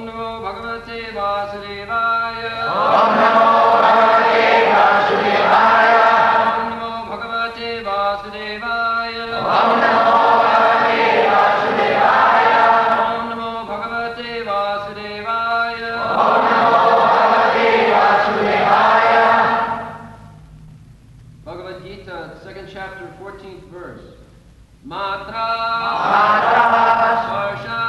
नमो भगवते वासुदेवाय। ओम नमो भगवते वासुदेवाय। ओम नमो भगवते वासुदेवाय। ओम नमो भगवते वासुदेवाय। ओम नमो भगवते वासुदेवाय। ओम नमो भगवते वासुदेवाय। Bhagavad Gita, 2nd chapter, 14th verse. Matra Sparsha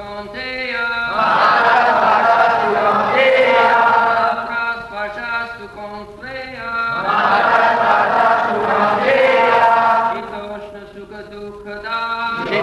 Kaunteya Shitoshna Sukha Agama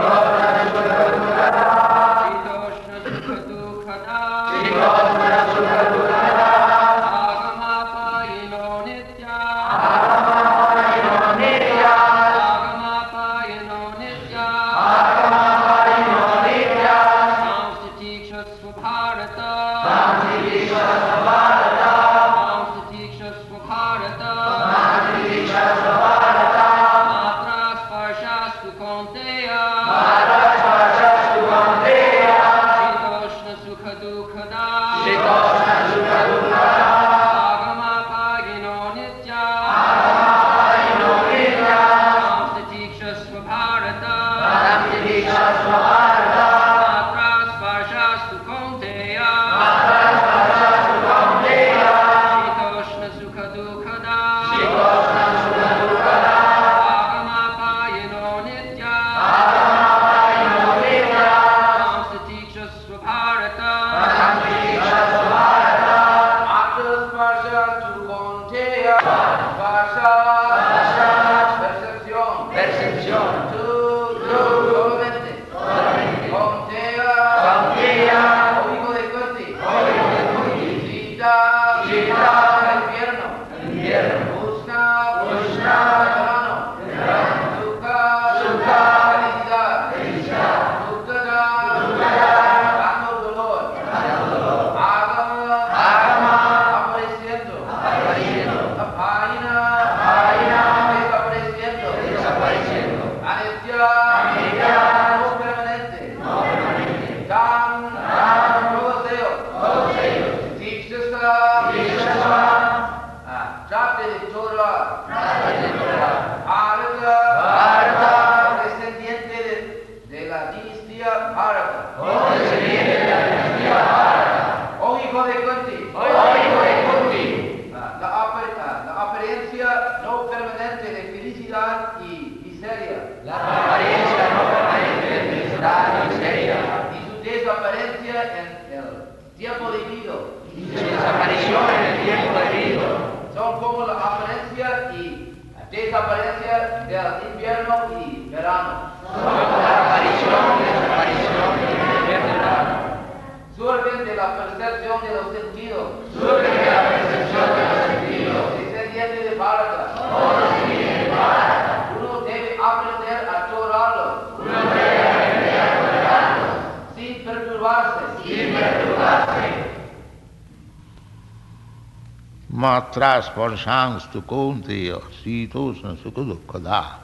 Matra sparshanstu kaunteya sitoshna sukha dukkha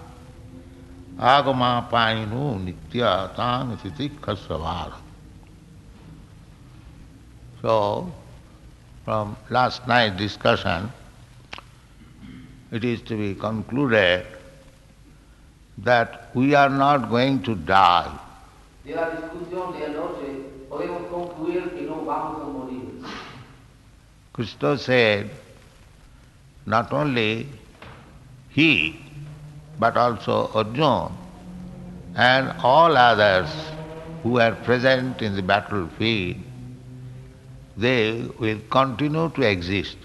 agama painu nitya tang titikha. So, from last night's discussion, it is to be concluded that we are not going to die. De la discusión de anoche podemos concluir que no vamos a morir. Krishna said, not only he, but also Arjuna and all others who are present in the battlefield, they will continue to exist.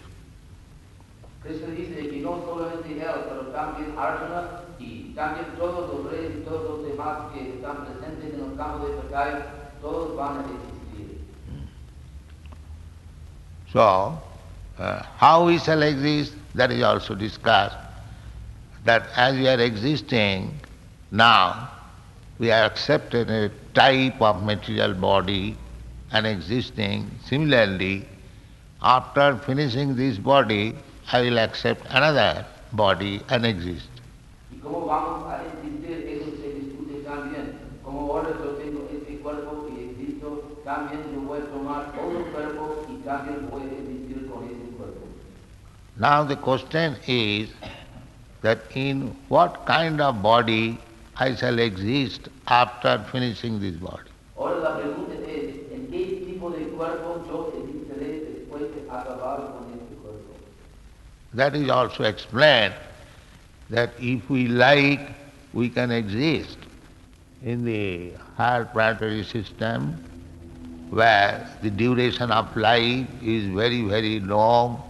Krishna dice que no solamente él, pero también Arjuna y también todos los reyes y todos los demás que están presentes en el campo de batalla, todos van a existir. So, how we shall exist, that is also discussed. That as we are existing now, we are accepted a type of material body and existing. Similarly, after finishing this body, I will accept another body and exist. ¿Y cómo vamos a existir? Eso se discute también. Como ahora yo tengo este cuerpo y existo, también yo voy a tomar otro cuerpo y también voy a existir con ese cuerpo. Now the question is that in what kind of body I shall exist after finishing this body. Ahora la pregunta es, ¿en qué tipo de cuerpo yo existiré después de acabar con este cuerpo? That is also explained that if we like, we can exist in the higher planetary system where the duration of life is very, very long,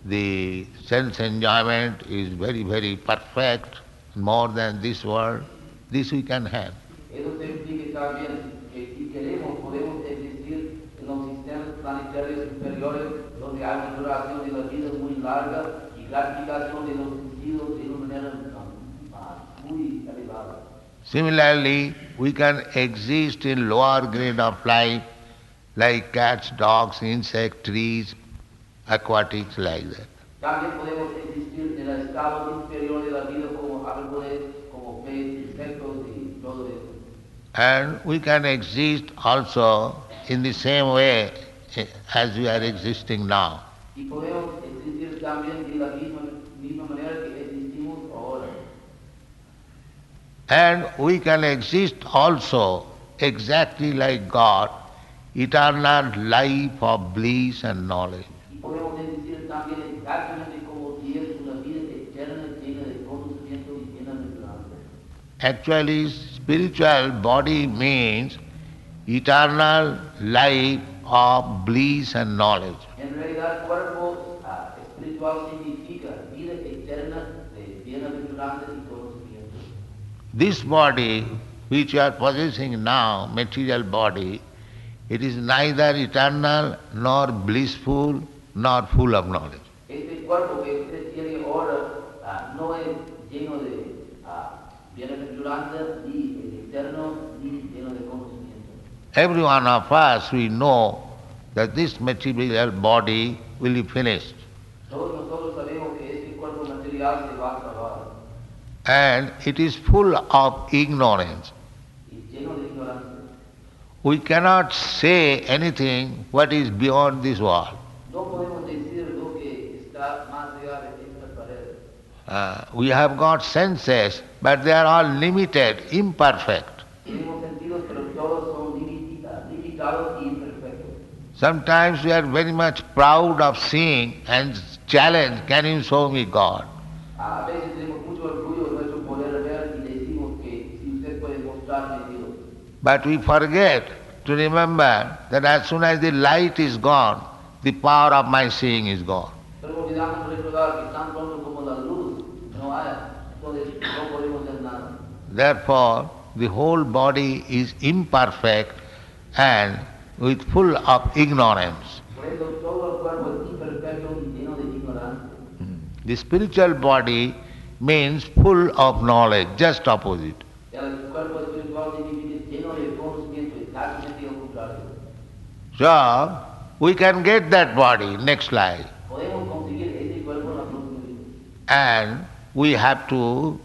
the sense enjoyment is very, very perfect, more than this world. This we can have. Eso se implica también que si queremos podemos existir en los sistemas planetarios superiores donde hay una duración de la vida muy larga y gratificación de los sentidos de una manera muy elevada. Similarly, we can exist in lower grade of life like cats, dogs, insects, trees, aquatics, like that. También podemos existir en el estado inferior de la vida como árboles, como peces, insectos y todo eso. And we can exist also in the same way as we are existing now. Y podemos existir también de la misma manera que existimos ahora. And we can exist also exactly like God, eternal life of bliss and knowledge. Y podemos existir también exactamente como Dios, una vida eterna llena de conocimiento y llena de esperanza. Actually, spiritual body means eternal life of bliss and knowledge. En realidad, cuerpo espiritual significa vida eterna de bienaventuranza y conocimiento. This body which you are possessing now, material body, it is neither eternal nor blissful nor full of knowledge. Este cuerpo que usted tiene ahora no es lleno de bienaventuranza, ni es eterno, ni lleno de conocimiento. Every one of us, we know that this material body will be finished. Todos nosotros sabemos que este cuerpo material se va a acabar And it is full of ignorance. y lleno de ignorancia. We cannot say anything what is beyond this world. No podemos decir lo que está más allá de estas paredes. We have got senses, but they are all limited, imperfect. Tenemos sentidos, pero todos son limitados y imperfectos. Sometimes we are very much proud of seeing and challenge, can you show me God? A veces tenemos mucho orgullo de nuestro poder ver y decimos que si usted puede mostrarme Dios. But we forget to remember that as soon as the light is gone, the power of my seeing is gone. Pero olvidamos recordar que tan pronto como la luz no hay, entonces no podemos hacer nada. Therefore, the whole body is imperfect and with full of ignorance. Por eso todo el cuerpo es imperfecto y lleno de ignorancia. The spiritual body means full of knowledge, just opposite. El cuerpo espiritual significa lleno de conocimiento, exactamente lo contrario. So, we can get that body next life. Podemos conseguir ese cuerpo en la próxima vida. And we have to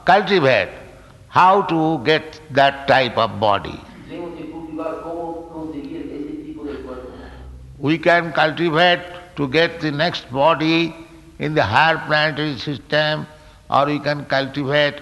cultivate how to get that type of body. Tenemos que cultivar cómo conseguir ese tipo de cuerpo. We can cultivate to get the next body in the higher planetary system, or we can cultivate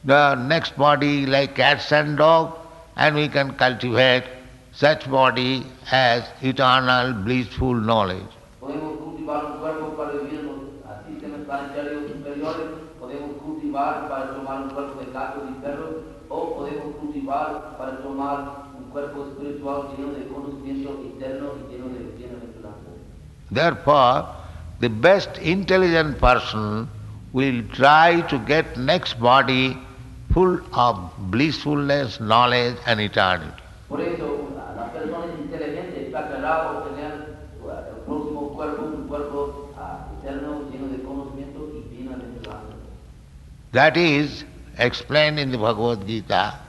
the next body like cats and dog, and we can cultivate such body as eternal blissful knowledge. Podemos cultivar un cuerpo para vivir en los sistemas planetarios superiores, podemos cultivar para tomar un cuerpo de gatos y perros, o podemos cultivar para tomar un cuerpo espiritual lleno de conocimiento eterno y lleno de bienaventuranza. Therefore, the best intelligent person will try to get next body full of blissfulness, knowledge and eternity. Por eso, la persona inteligente tratará de obtener el próximo cuerpo eterno, lleno de conocimiento y plenamente blanco. That is explained in the Bhagavad Gita.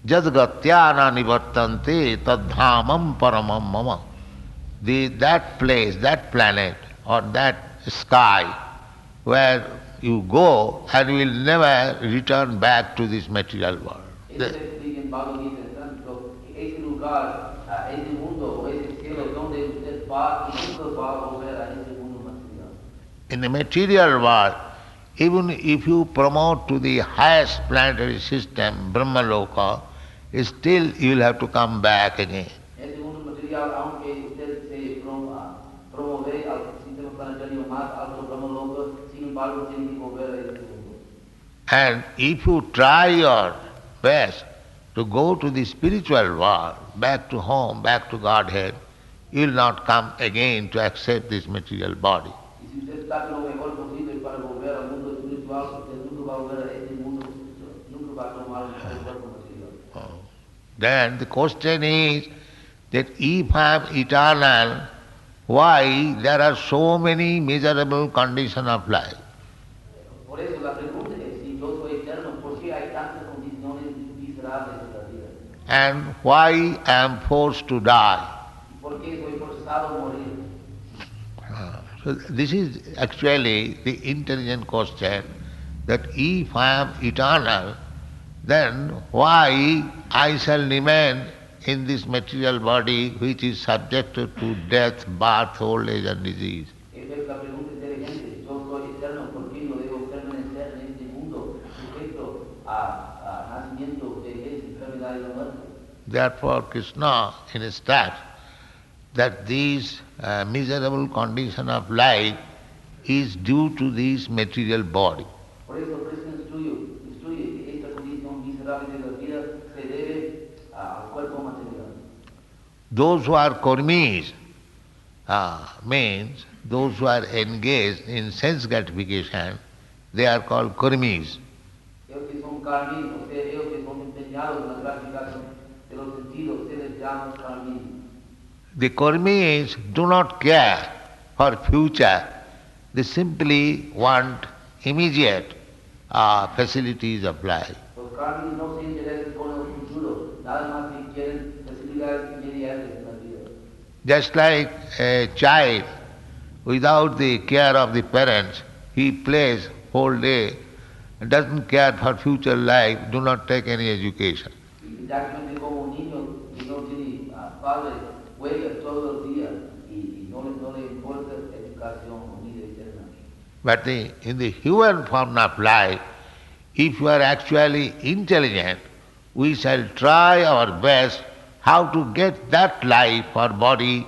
Jadgatyana nivartante tadhamam paramam mama. That place, that planet or that sky where you go and will never return back to this material world. Eso se explica en Bhagavad Gita, tanto que ese lugar, ese mundo o ese cielo donde usted va y nunca va a volver a ese mundo material. In the material world, even if you promote to the highest planetary system, Brahmaloka, still you will have to come back again. Ese mundo material, aunque usted se promueve al sistema planetario más alto, Brahmaloka, sin embargo tiene que volver a ese mundo. And if you try your best to go to the spiritual world, back to home, back to Godhead, you will not come again to accept this material body. Y si usted está lo mejor posible para volver al mundo espiritual, usted nunca va a volver a ese mundo, nunca va a tomar el cuerpo material. Then the question is that if I am eternal, why there are so many miserable conditions of life? Por eso la pregunta es, si yo soy eterno, ¿por qué hay tantas condiciones miserables en la vida? And why I am forced to die? ¿Por qué soy forzado a morir? So this is actually the intelligent question, that if I am eternal, then why I shall remain in this material body which is subjected to death, birth, old age and disease? Esa es la pregunta inteligente. Yo soy eterno, ¿por qué yo debo permanecer en este mundo sujeto a nacimiento, vejez, enfermedad y la muerte? Therefore Krishna instructs that these miserable condition of life is due to this material body. Por eso Krishna instruye que esta condición miserable de la vida se debe al cuerpo material. Those who are karmis means those who are engaged in sense gratification, they are called karmis. Ellos que son karmis, o sea, ellos que son empeñados en la gratificación de los sentidos, se les llama karmis. The karmis do not care for future, they simply want immediate facilities of life. Los karmis no se interesan por el futuro, nada más que quieren facilidades inmediatas en la vida. Just like a child, without the care of the parents, he plays whole day, doesn't care for future life, do not take any education. Exactamente como un niño que no tiene padre, juega todo el día y no le importa educación o vida eterna. But in the human form of life, if you are actually intelligent, we shall try our best how to get that life or body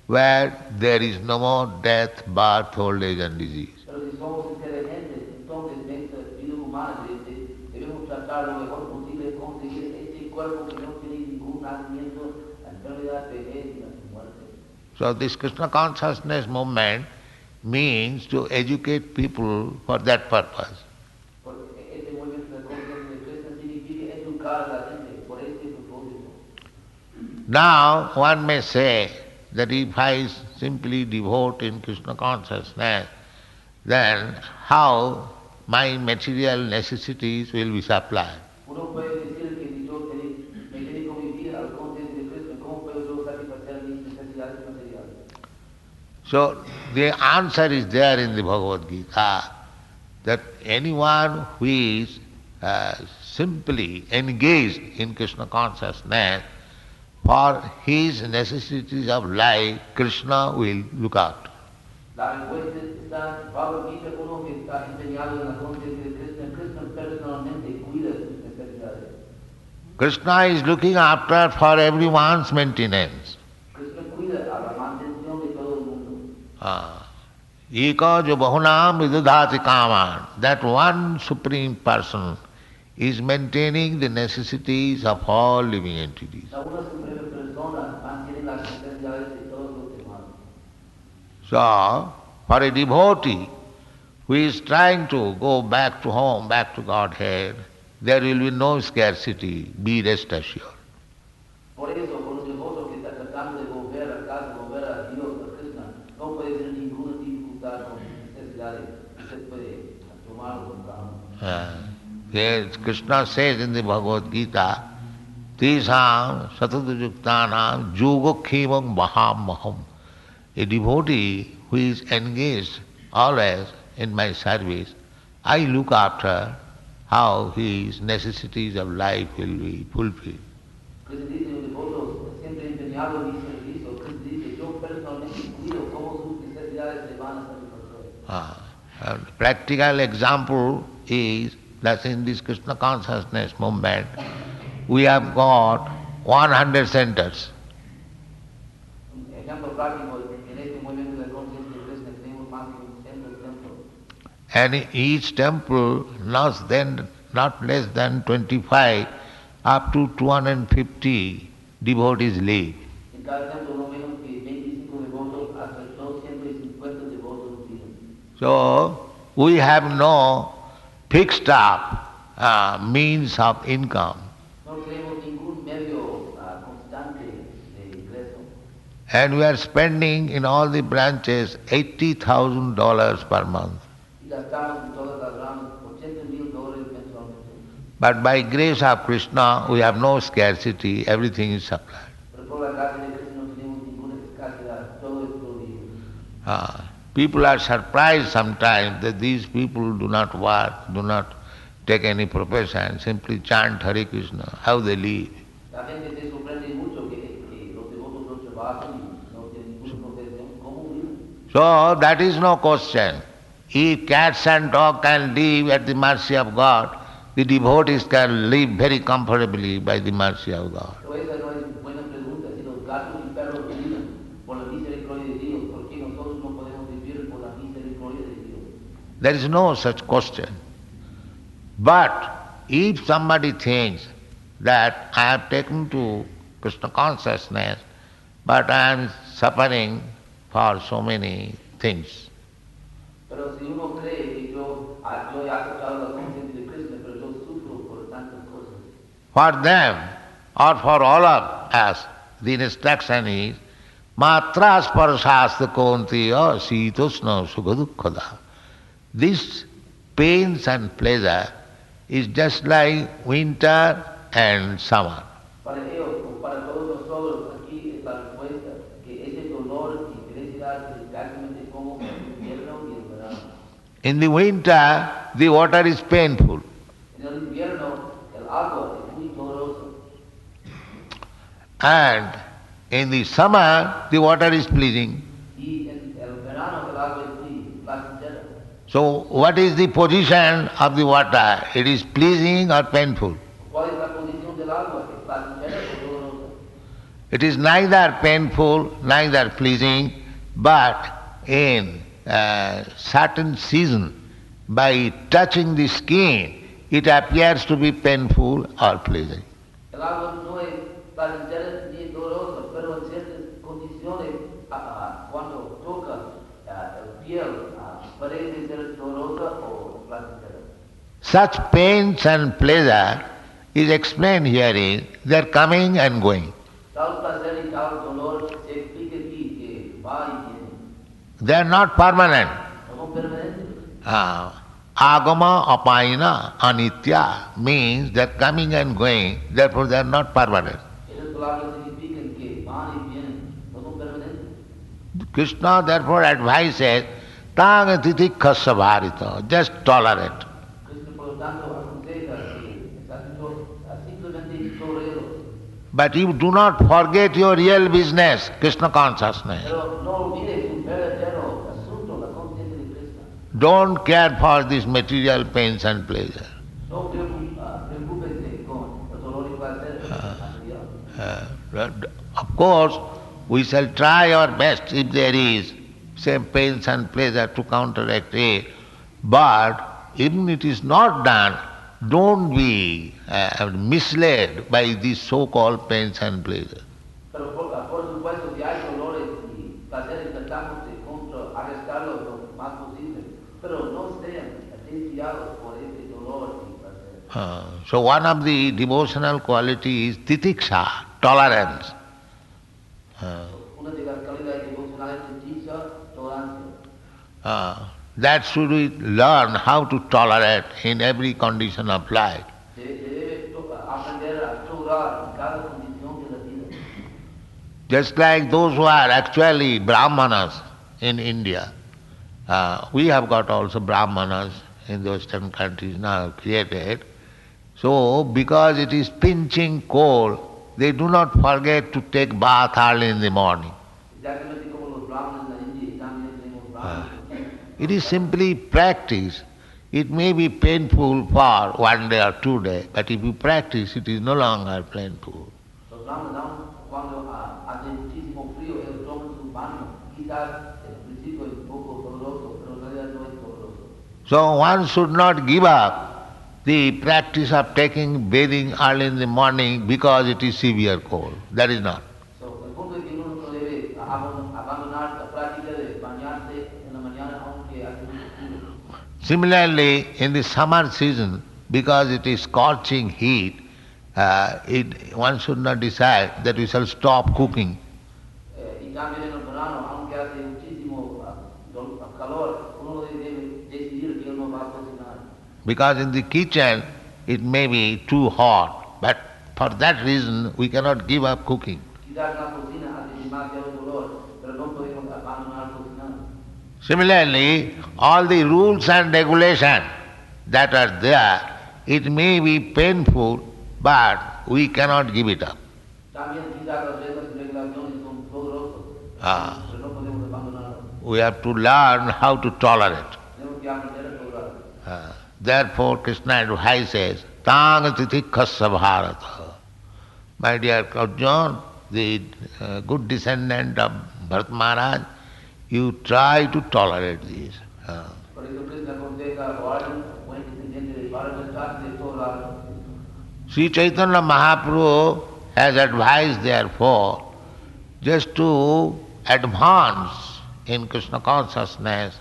where there is no more death, birth, old age and disease. Pero si somos inteligentes, entonces en esta vida humana debemos tratar lo mejor posible de conseguir ese cuerpo que no tiene ningún nacimiento, enfermedad, vejez y muerte. So this Krishna consciousness movement means to educate people for that purpose. Porque este movimiento de conciencia de Krishna significa educar a la gente por este propósito. Now one may say that if I simply devote in Krishna consciousness, then how my material necessities will be supplied? Uno puede decir que si yo me dedico mi vida al conciencia de Krishna, ¿cómo puedo yo satisfacer mis necesidades materiales? So the answer is there in the Bhagavad Gita, that anyone who is simply engaged in Krishna consciousness, for his necessities of life, Krishna will look after. La respuesta está en Bhagavad Gita, uno que está empeñado en la conciencia de Krishna, Krishna personalmente cuida sus necesidades. Krishna is looking after for everyone's maintenance. Krishna cuida a la mantención de todo el mundo. Eka jo bahunam vidudhati kaman. That one supreme person is maintaining the necessities of all living entities. La una suprema persona mantiene las necesidades de todos los demás. So, for a devotee who is trying to go back to home, back to Godhead, there will be no scarcity, be rest assured. Por eso, por un devoto que está tratando de volver a casa, volver a Dios, a Krishna, no puede ser ningún disfrutar con necesidades, usted puede tomarlo con calma. Yes, Krishna says in the Bhagavad Gita, Tesam satadujuktanam yogokhemam mahamaham. A devotee who is engaged always in my service, I look after how his necessities of life will be fulfilled. Cristo dice, un devoto siempre empeñado en mi servicio. Cristo dice, yo personalmente cuido cómo sus necesidades se van a satisfacer. A practical example is that in this Krishna consciousness movement, we have got 100 centers. Un ejemplo práctico, en este movimiento de conciencia de Krishna tenemos más que 100 templos. And in each temple, not less than 25 up to 250 devotees live. En cada templo no menos que 25 devotos hasta 250 devotos viven. So, we have no fixed up means of income. No tenemos ningún medio constante de ingreso. And we are spending in all the branches $80,000 per month. Y gastamos en todas las ramas $80,000 mensualmente. But by grace of Krishna, we have no scarcity, everything is supplied. Pero por la gracia de Cristo no tenemos ninguna escasedad, todo es provisto. People are surprised sometimes that these people do not work, do not take any profession, simply chant Hare Krishna. How they live? La gente se sorprende mucho que los devotos no trabajan y no tienen ninguna profesión. ¿Cómo viven? So that is no question. If cats and dogs can live at the mercy of God, the devotees can live very comfortably by the mercy of God. Pero esa no es buena pregunta. Si los gatos y perros viven por la misericordia de Dios, ¿por qué nosotros no podemos vivir por la misericordia de Dios? There is no such question. But if somebody thinks that I have taken to Krishna consciousness, but I am suffering for so many things, Pero si uno cree que yo he aceptado la conciencia de Cristo, pero yo sufro por tantas cosas. for them or for all of us, the instruction is Matra sparshasta kontiya sitosna sukhadukkada. This pains and pleasure is just like winter and summer. Para ellos, como para todos nosotros, aquí es la respuesta, que ese dolor y felicidad es exactamente como el invierno y el verano. In the winter, the water is painful. En el invierno, el agua es muy dolorosa. And in the summer, the water is pleasing. Y en el verano, el agua es muy placentera. So, what is the position of the water? It is pleasing or painful? ¿Cuál es la posición del agua? ¿Es placentera o dolorosa? It is neither painful, neither pleasing, but in a certain season, by touching the skin, it appears to be painful or pleasing. El agua no es placentera ni dolorosa, pero en ciertas condiciones, cuando toca el piel, parece ser dolorosa o placentera. Such pains and pleasure is explained herein, they are coming and going. Tal placer y tal dolor se explica aquí que va y viene. They are not permanent. No son permanentes. Agama apayana anitya means they are coming and going, therefore they are not permanent. Esas palabras significan que van y vienen, no son permanentes. Krishna therefore advises, tang titikkhasya bharita, just tolerate. Cristo, por lo tanto, aconseja que simplemente tolero. But you do not forget your real business, Krishna consciousness. Pero no olvides su verdadero asunto, la conciencia de Cristo. Don't care for this material pains and pleasure. No preocúpese con el dolor y placer material. Of course, we shall try our best if there is same pains and pleasure to counteract it. But even it is not done, don't be misled by these so-called pains and pleasure. Pero por supuesto, si hay dolores y placeres, tratamos de arrestarlos lo más posible. Pero no sean desviados por ese dolor y placer. So one of the devotional qualities is titiksha, tolerance. Una de las calidades devocionales es dicha, tolerancia. that should we learn how to tolerate in every condition of life. Se debe aprender a tolerar en cada condición de la vida. Just like those who are actually Brahmanas in India. We have got also Brahmanas in the Western countries now created. So, because it is pinching cold, they do not forget to take bath early in the morning. Exactamente como los brahmanes en la India y también tenemos brahmanes. It is simply practice. It may be painful for 1 day or 2 days, but if you practice, it is no longer painful. Los brahmanes aún cuando hace muchísimo frío, ellos toman su baño. Quizás al principio es un poco doloroso, pero en realidad no es doloroso. So one should not give up the practice of taking bathing early in the morning because it is severe cold. That is not. So, el punto es que uno no debe abandonar la práctica de bañarse en la mañana aunque hace mucho frío. Similarly, in the summer season, because it is scorching heat, one should not decide that we shall stop cooking. Y también en el verano, aunque hace muchísimo calor, uno debe decidir que uno va a cocinar. Because in the kitchen it may be too hot, but for that reason we cannot give up cooking. Quizás la cocina hace demasiado dolor, pero no podemos abandonar cocinar. Similarly, all the rules and regulations that are there, it may be painful, but we cannot give it up. También quizás las reglas y regulaciones son dolorosas, pero no podemos abandonarlas. We have to learn how to tolerate. Tenemos que aprender a tolerar. Therefore, Krishna advises, Tang titikhasya bharata. My dear Arjuna, the good descendant of Bharat Maharaj, you try to tolerate this. Por eso Krishna aconseja a Arjuna, buen descendiente de Bharata, trate de tolerar. Sri Chaitanya Mahaprabhu has advised, therefore, just to advance in Krishna consciousness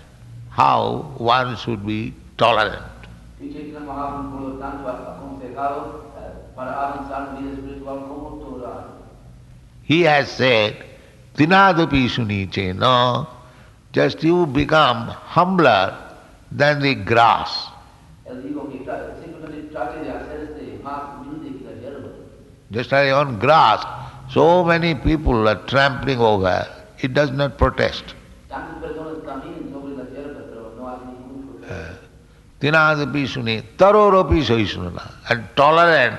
how one should be tolerant. Y Chaitanya Mahaprabhu, por lo tanto, ha aconsejado para avanzar en vida espiritual cómo tolerar. He has said, Tinadapi sunichena, just you become humbler than the grass. Él dijo que simplemente trate de hacerse más humilde que la hierba. Just like on grass, so many people are trampling over, it does not protest. Tantas personas caminan sobre la hierba, pero no hacen ningún proceso. Tinadapi suni, taroropi sahisnuna, and tolerant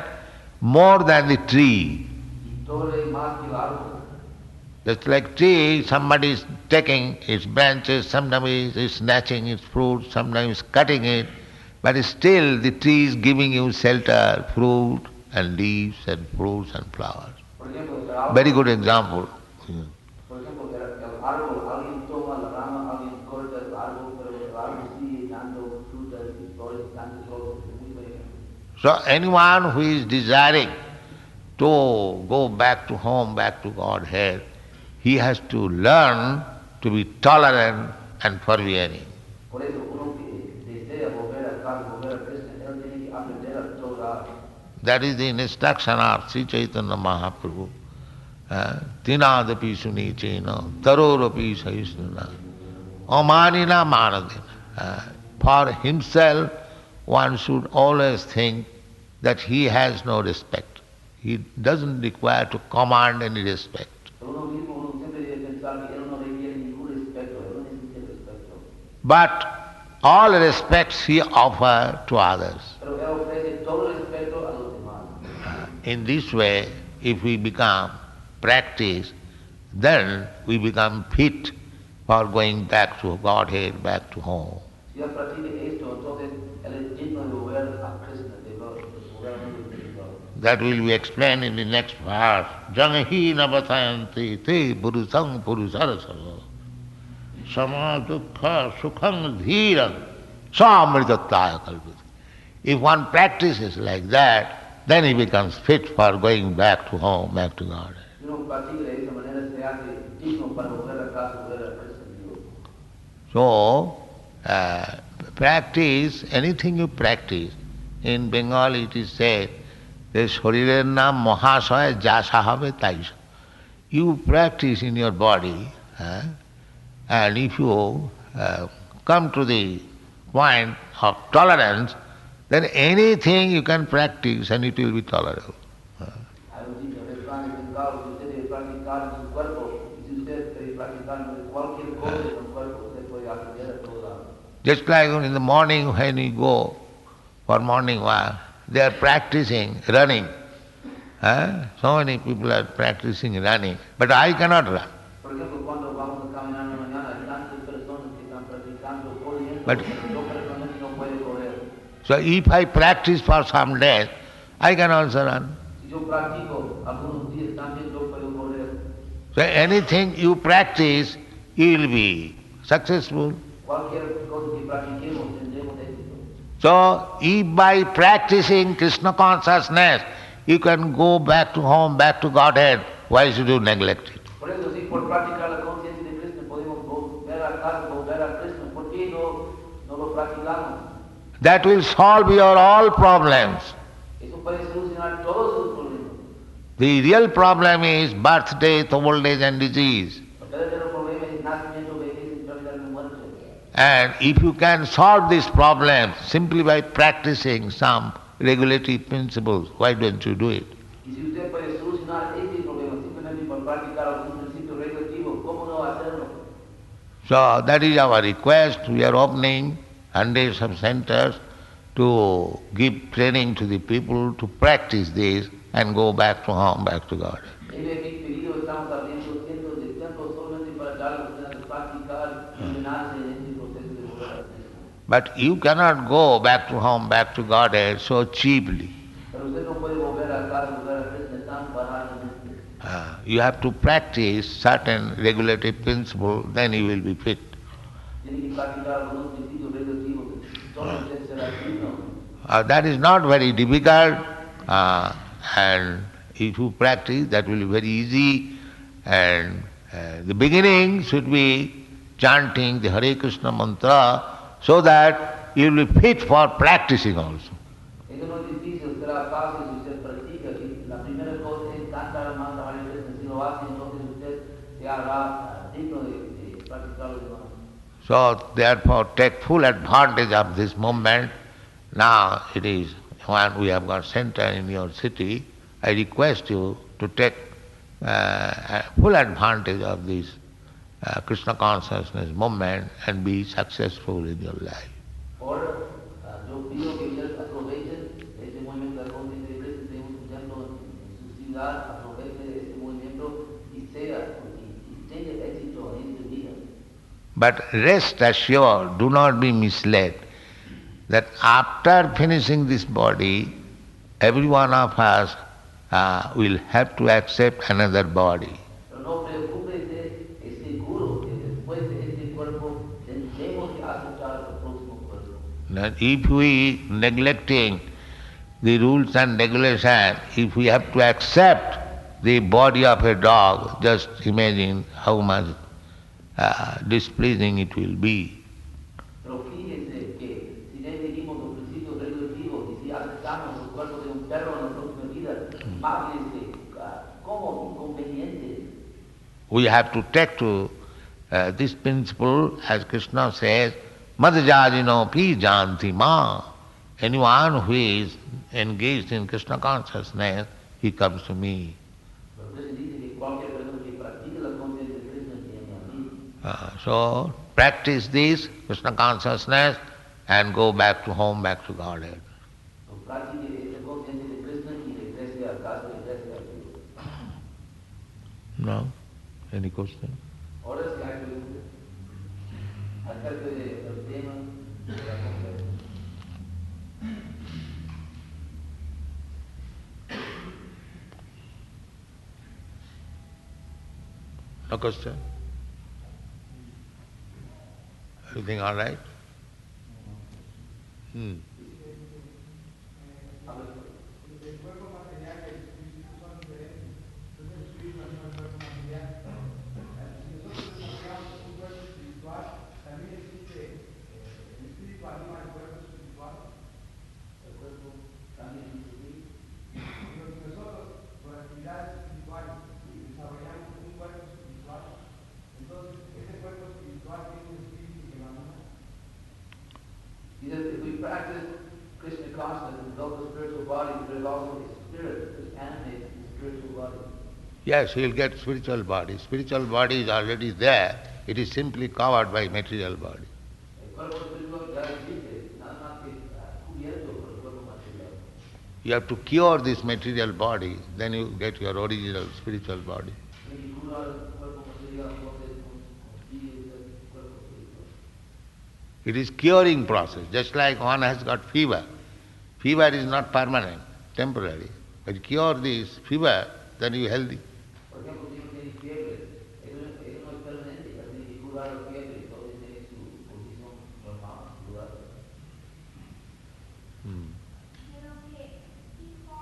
more than the tree. Y tolere más que el árbol. Just like tree, somebody is taking its branches, sometimes is snatching its fruit, sometimes cutting it, but still the tree is giving you shelter, fruit and leaves and fruits and flowers. Por ejemplo, el árbol, Very good example. por ejemplo, el árbol, alguien toma la rama, alguien corta el árbol, pero el árbol sigue dando frutas y flores, tantas cosas. Es muy buen ejemplo. So anyone who is desiring to go back to home, back to Godhead, he has to learn to be tolerant and forbearing. Por eso uno que desea volver a casa, volver a Krishna, él tiene que aprender a tolerar. That is the instruction of Sri Chaitanya Mahaprabhu. Tinadapi sunichena, tarorapi sahisnuna, amanina manadina. For himself, one should always think that he has no respect. He doesn't require to command any respect. Uno mismo, uno siempre debe pensar que él no requiere ningún respeto, él no necesita respeto. But all respects he offers to others. Pero él ofrece todo el respeto a los demás. In this way, if we become practice, then we become fit for going back to Godhead, back to home. Si él practica esto, entonces él es digno de volver a Krishna, de volver al mundo espiritual. That will be explained in the next verse. Jangahi navatayanti te purusang purusarasava samadukha sukhang dhiran samritataya kalpita. If one practices like that, then he becomes fit for going back to home, back to God. Si uno practica de esa manera, se hace digno para volver a casa, volver a Krishna, Dios. So, practice, anything you practice, in Bengali it is said, Sharirer naam mahasaya jasa habe taisa. You practice in your body, and if you come to the point of tolerance, then anything you can practice and it will be tolerable. Hay un dicho refrán en el caos, si usted debe practicar en su cuerpo, y si usted debe practicar en cualquier cosa en su cuerpo, usted puede aprender a todo lado. Just like in the morning when you go for morning walk, they are practicing running. So many people are practicing running, but I cannot run. Por ejemplo, cuando vamos a caminar en la mañana, hay tantas personas que están practicando corriendo, But- pero yo personalmente no puedo correr. So if I practice for some days, I can also run. Si yo practico algunos días, también yo puedo correr. So anything you practice, you will be successful. Cualquier cosa que practiquemos, tendremos éxito. So if by practicing Krishna consciousness, you can go back to home, back to Godhead, why should you neglect it? Por eso, si por practicar la conciencia de Krishna podemos volver a casa, volver a Krishna, ¿por qué no lo practicamos? That will solve your all problems. Eso puede solucionar todos sus problemas. The real problem is birth, death, old age and disease. El verdadero problema es nacimiento, vejez, enfermedad y muerte. And if you can solve this problem simply by practicing some regulatory principles, why don't you do it? Y si usted puede solucionar este problema simplemente por practicar algún principio regulativo, ¿cómo no hacerlo? So that is our request. We are opening hundreds of centers to give training to the people to practice this and go back to home, back to God. En mi pedido estamos abriendo cientos de templos solamente para dar a ustedes a practicar y entrenarse en este proceso de volver a Krishna. But you cannot go back to home, back to Godhead so cheaply. Pero usted no puede volver a casa, volver a Krishna tan baratamente. You have to practice certain regulatory principles, then you will be fit. Tiene que practicar algunos principios regulativos, entonces usted será digno. That is not very difficult, and if you practice, that will be very easy. And the beginning should be chanting the Hare Krishna mantra so that you will be fit for practicing also. Eso no es difícil, será fácil si usted practica. Y la primera cosa es cantar el mantra Hare Krishna. Si lo hace, entonces usted se hará digno de practicar los demás. So therefore take full advantage of this moment. Now it is when we have got center in your city, I request you to take full advantage of this Krishna consciousness movement and be successful in your life. Ahora, yo pido que ustedes aprovechen este movimiento de la conciencia de Krishna. Tenemos un templo en su ciudad, aprovechen este movimiento y tenga éxito en este día. But rest assured, do not be misled, that after finishing this body, every one of us will have to accept another body. Pero no preocúpese, es seguro que después de este cuerpo tendremos que aceptar el próximo cuerpo. That if we neglecting the rules and regulations, if we have to accept the body of a dog, just imagine how much displeasing it will be. Pero fíjense que si seguimos los principios regulativos y si aceptamos el cuerpo de un perro en la próxima vida, más como inconveniente. We have to take to this principle, as Krishna says, Madhajajino pi janti ma. Anyone who is engaged in Krishna consciousness, he comes to me. Pero Krishna dice que cualquier persona que practique la conciencia de Krishna viene a mí. So practice this Krishna consciousness and go back to home, back to Godhead. So practique esta conciencia de Krishna y regrese a casa, regrese a Dios. No? Any question? Ahora sí hay preguntas acerca del tema de la conferencia. No question? Everything all right? Yes, he will get spiritual body. Spiritual body is already there. It is simply covered by material body. El cuerpo espiritual ya existe, nada más que está cubierto por el cuerpo material. You have to cure this material body, then you get your original spiritual body. Tiene que curar el cuerpo material, entonces consigue el cuerpo espiritual. It is curing process, just like one has got fever. Fever is not permanent, temporary. But you cure this fever, then you are healthy. Por ejemplo, si uno tiene fiebre, eso no es permanente, ya tiene que curar la fiebre, entonces tiene su condición normal, curada. Hmm. Pero que dijo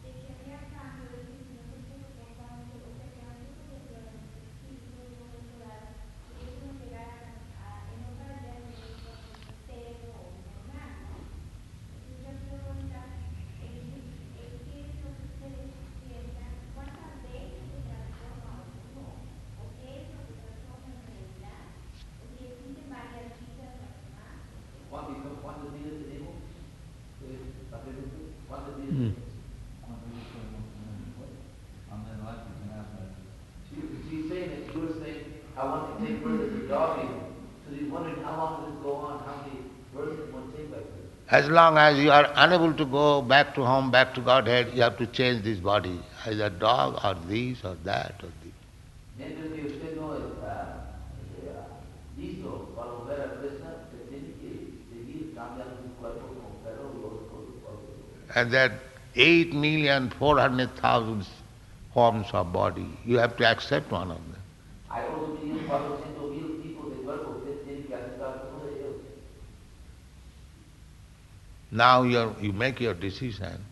de que había cambio de sentimientos comportamiento, o sea, que antes de que el espíritu natural, que ellos no llegaran en otra idea de cero o normal, ¿no? Entonces yo quiero preguntar, ¿qué es lo que ustedes piensan? ¿Cuántas veces se transforma uno? ¿O qué es lo que transforma en realidad? ¿O si existen varias vidas más? ¿Cuántas vidas tenemos? La pregunta, ¿cuántas vidas Hmm. tenemos? She's saying that you were saying, I want to take birth as a dog even. So he's wondering how long does it go on, how many births it will take like this? As long as you are unable to go back to home, back to Godhead, you have to change this body. Either dog or this or that or this. Mientras que usted no está listo para volver a Krishna, usted tiene que seguir cambiando su cuerpo como perro y otro cuerpo. And that 8,400,000 forms of body, you have to accept one of them. Hay 8,400,000 tipos de cuerpo, usted tiene que aceptar uno de ellos. Now you make your decision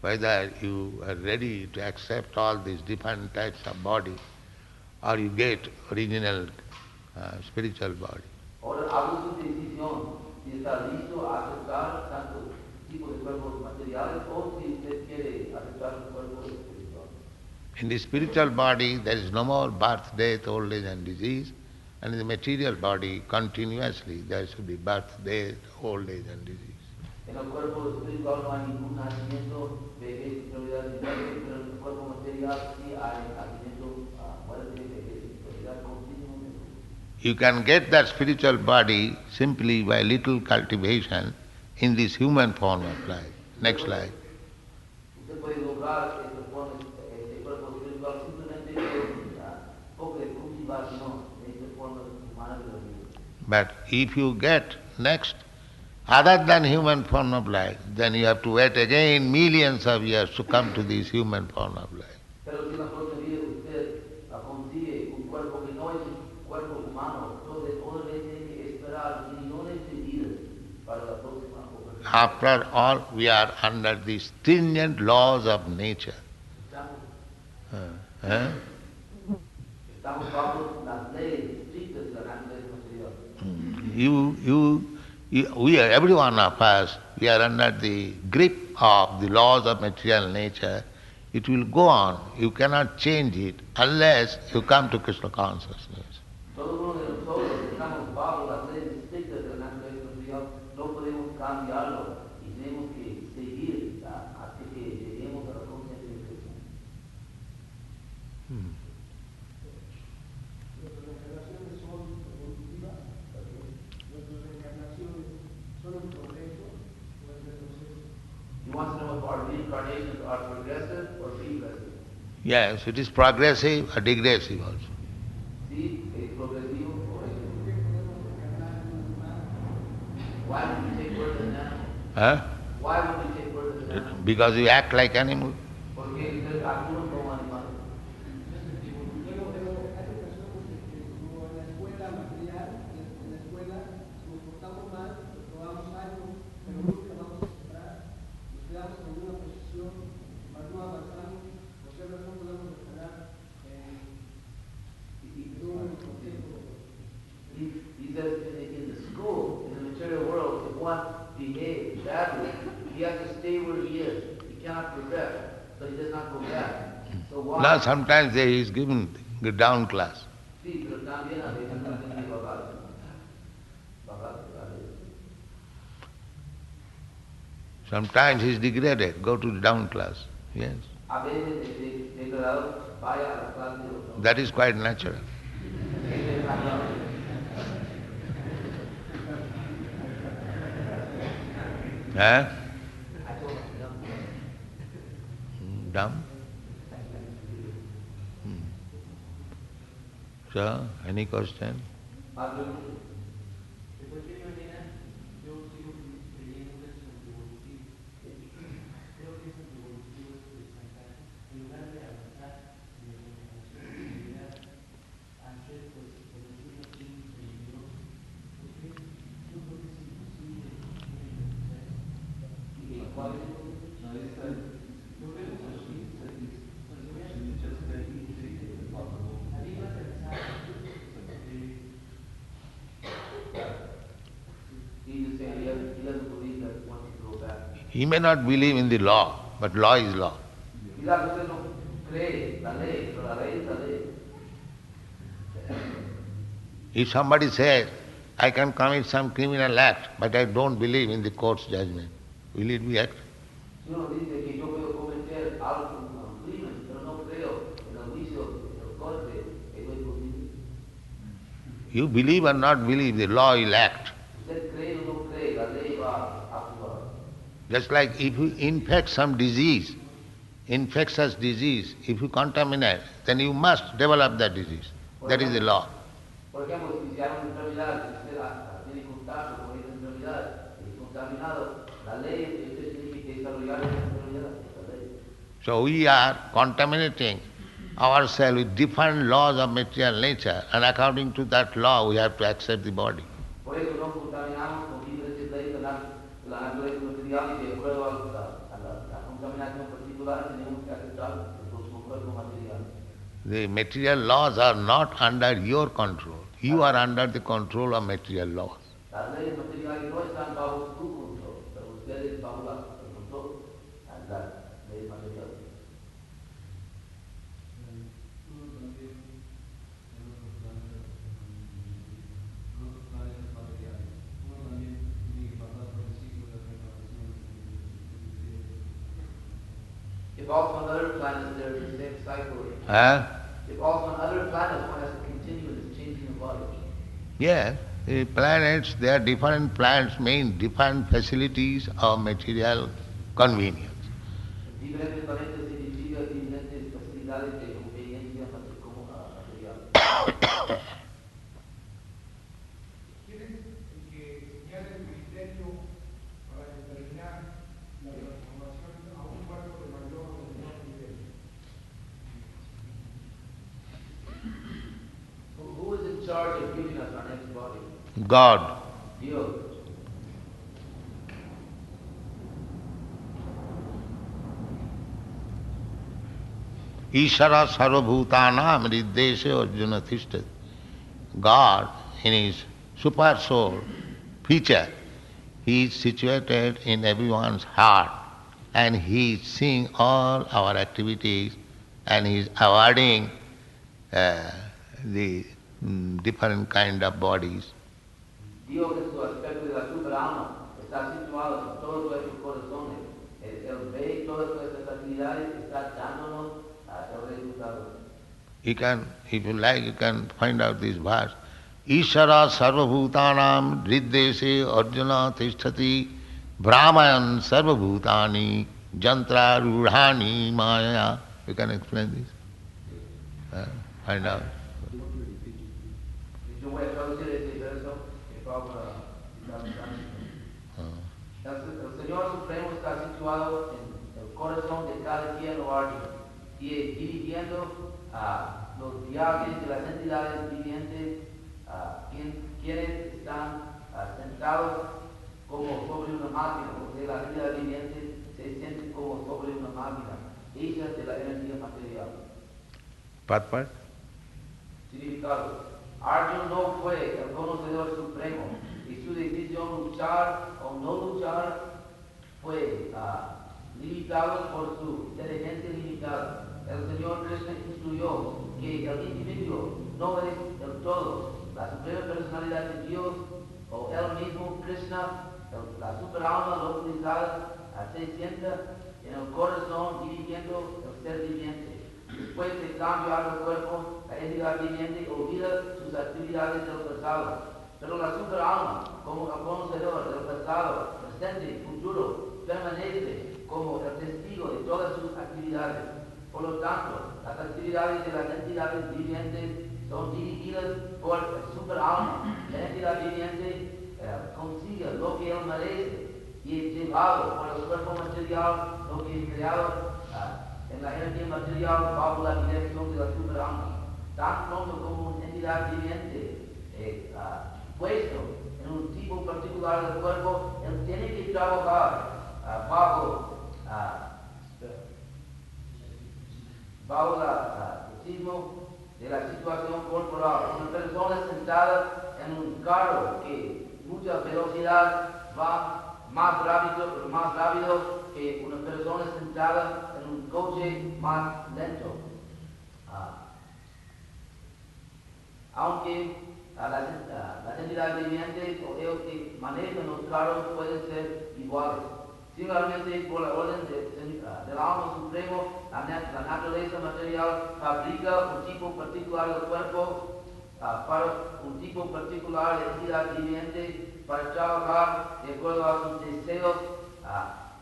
whether you are ready to accept all these different types of body or you get original spiritual body. Ahora haga su decisión si está listo a aceptar tanto tipo de cuerpos materiales o si usted quiere aceptar un cuerpo espiritual. In the spiritual body there is no more birth, death, old age and disease, and in the material body continuously there should be birth, death, old age and disease. En el cuerpo espiritual no hay ningún nacimiento, vejez, enfermedad ni muerte, pero en el cuerpo material sí hay nacimiento, muerte, vejez, enfermedad continuamente. You can get that spiritual body simply by little cultivation in this human form of life, next life. Usted puede lograr este cuerpo espiritual simplemente con poco de cultivación de esta forma humana de la vida. But if you get next, other than human form of life, then you have to wait again millions of years to come to this human form of life. Pero si en la próxima vida usted consigue un cuerpo que no es un cuerpo humano, entonces otra vez tiene que esperar millones de vidas para la próxima oportunidad. After all, we are under the stringent laws of nature. Estamos, estamos bajo las leyes estrictas de la naturaleza material. Every one of us, we are under the grip of the laws of material nature. It will go on. You cannot change it unless you come to Krishna consciousness. Todo uno de nosotros estamos bajo las leyes estrictas de la naturaleza material, no podemos cambiarlo y tenemos que seguir hasta que lleguemos a la conciencia de Krishna. Nuestras reencarnaciones son evolutivas, nuestras reencarnaciones son un progreso o un retroceso. He wants to know if our reincarnations are progressive or regressive. Yes, it is progressive or digressive also. Sí, es progresivo o es... ¿Por qué podemos reencarnar en un animal? Why would we take birth as an animal? Huh? Why would we take birth as an animal? Because you act like animal. Porque usted actúa como animal. Luego, hay ocasiones en que como en la escuela material, en la escuela nos portamos mal, probamos algo, pero nunca vamos a superar, nos quedamos en una posición, más no avanzamos, por qué razón podemos esperar en un tiempo. He says in the school, in the material world, if one behaves badly, he has to stay where he is. He cannot progress, so he does not go back. So why? Now sometimes he is given the down class. Sí, pero también a veces también hay bajar. Sometimes he is degraded, go to the down class. Yes. A veces es degradado liberado, vaya a la clase de los That is quite natural. Huh? Dumb? So, any question? De cualquier manera, yo sigo creyendo que es antievolutivo. Creo que es antievolutivo esto de estancar. En lugar de avanzar en la contemplación de la realidad, hacer pues por los mismos signos peligrosos. Porque yo creo que es imposible realizar eso. ¿Y cuál es? Yo creo que es así. Arriba pensar. He just saying he doesn't believe that once you go back. He may not believe in the law, but law is law. Quizás usted no cree la ley, pero la ley es la ley. If somebody says, I can commit some criminal act, but I don't believe in the court's judgment, will it be act? Si uno dice que yo puedo cometer algo, un crimen, pero no creo en el juicio, en el corte, eso es posible. You believe or not believe, the law will act. Usted cree o no cree, la ley va a actuar. Just like if you infect some disease, infectious disease, if you contaminate, then you must develop that disease. That is the law. Por ejemplo, si hay una enfermedad, si usted tiene contacto con esa enfermedad, es contaminado, la ley es que usted tiene que desarrollar esa enfermedad, la ley. So we are contaminating ourselves with different laws of material nature, and according to that law we have to accept the body. Por eso nos contaminamos con diferentes leyes de la naturaleza material y de acuerdo a la contaminación particular tenemos que aceptar el próximo cuerpo material. The material laws are not under your control. You are under the control of material laws. Las leyes materiales no están bajo su control, pero ustedes bajo el control de las leyes materiales. If also on other planets there is the same cycle, Huh? if also on other planets one has to continue this changing of bodies. Yeah, the planets, there are different planets mean different facilities of material convenience. Diferentes planetas significa diferentes facilidades de conveniencia material. Quieren que señale el criterio para determinar la transformación a un cuerpo de mayor o de menor nivel. Who is in charge of giving us our next body? God. Dios. Ishara sarvabhutanam riddeshe arjuna tishthat. God, in his super soul feature, he is situated in everyone's heart and he is seeing all our activities and he is awarding the different kind of bodies. Dios en su aspecto de la superalma está situado en todos nuestros corazones. Él ve todas nuestras actividades, está dándonos el resultado. You can, if you like, you can find out this verse. Ishara sarvabhutanam riddeshe arjuna tishtati brahmayan sarvabhutani jantra rudhani maya. You can explain this? Find out. Yo voy a traducir este verso que Pablo el Señor Supremo está situado en el corazón de cada quien lo arde y dirigiendo los viajes de las entidades vivientes, quienes están sentados como sobre una máquina, porque la entidad viviente se siente como sobre una máquina, hecha de la energía material. Pat? Significado. Arjuna no fue el conocedor supremo y su decisión luchar o no luchar fue limitado por su inteligencia limitada. El Señor Krishna instruyó que el individuo no es el todo, la suprema personalidad de Dios o él mismo Krishna, la superalma localizada, se sienta en el corazón dirigiendo el ser viviente. Después de cambiar el cuerpo, la entidad viviente olvida sus actividades del pasado. Pero la superalma, como el conocedor del pasado, presente, futuro, permanece como el testigo de todas sus actividades. Por lo tanto, las actividades de las entidades vivientes son dirigidas por el superalma. La entidad viviente consigue lo que él merece y es llevado por el cuerpo material, lo que es creado en la energía material bajo la dirección de la superalma. Tan pronto como una entidad viviente puesto en un tipo particular del cuerpo, él tiene que trabajar bajo el signo de la situación corporal. Una persona sentada en un carro que mucha velocidad va más rápido que una persona sentada en un coche más lento. Aunque las entidades vivientes o ellos que manejan los carros pueden ser iguales. Similarmente, por la orden del alma supremo, la naturaleza material fabrica un tipo particular del cuerpo para un tipo particular de entidad viviente para trabajar de acuerdo a sus deseos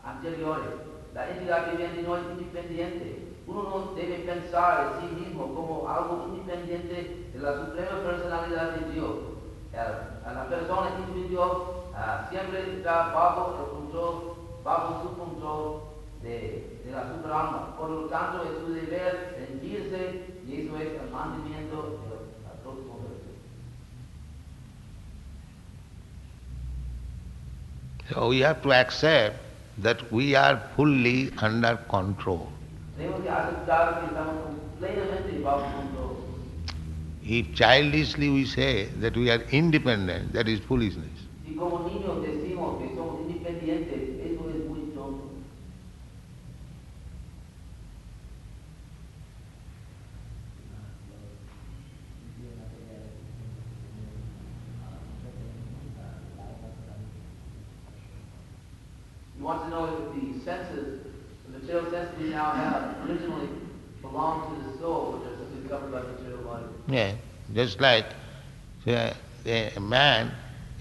anteriores. La entidad viviente no es independiente. Uno no debe pensar en sí mismo como algo independiente de la suprema personalidad de Dios. La persona individual siempre está bajo su control de la superalma. Por lo tanto, es su deber rendirse y eso es el mantenimiento de la próxima versión. So we have to accept that we are fully under control. Tenemos que aceptar que estamos completamente bajo control. If childishly we say that we are independent, that is foolishness. Si como niños decimos que somos independientes, eso es muy tonto. You want to know if the senses, the material senses we now have, originally belonged to the soul, which is discovered by material body. Yeah, just like a man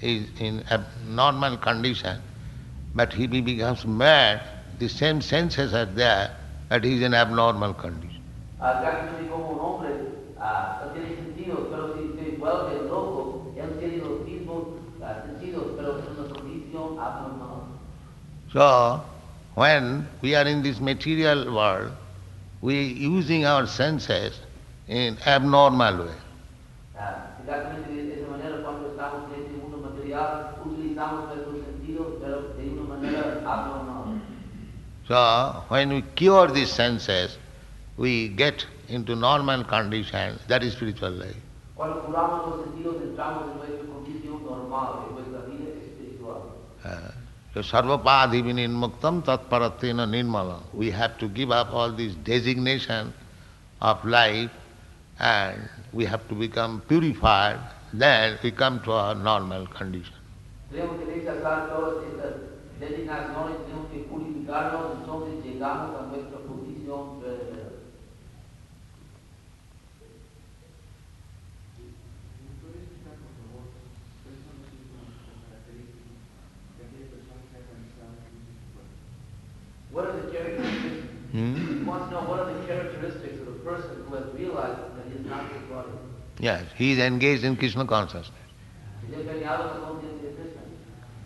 is in abnormal condition, but he becomes mad, the same senses are there, but he is in abnormal condition. Casi como un hombre, no tiene sentido, pero si se vuelve loco, él tiene los mismos sentidos, pero en una condición abnormal. So, when we are in this material world, we are using our senses in abnormal way. Exactamente de esa manera, cuando estamos en este mundo material, utilizamos nuestros sentidos, pero de una manera abnormal. So, when we cure these senses, we get into normal condition, that is spiritual life. Cuando curamos los sentidos, entramos en nuestra condición normal, en nuestra vida espiritual. So, sarvapadhi vinirmuktam tatparatena nirmalam. We have to give up all this designation of life and we have to become purified, then we come to our normal condition. Tenemos que rechazar todas estas designaciones, tenemos que purificarnos, entonces llegamos a nuestra posición verdadera. What are the characteristics? He wants to know what are the characteristics of a person who has realized that he is not his body. Yes, he is engaged in Krishna consciousness. Se ha empeñado en la conciencia de Krishna.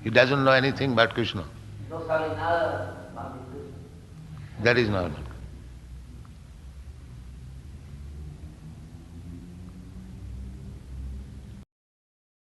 He doesn't know anything but Krishna. No sabe nada más de Krishna. That is normal.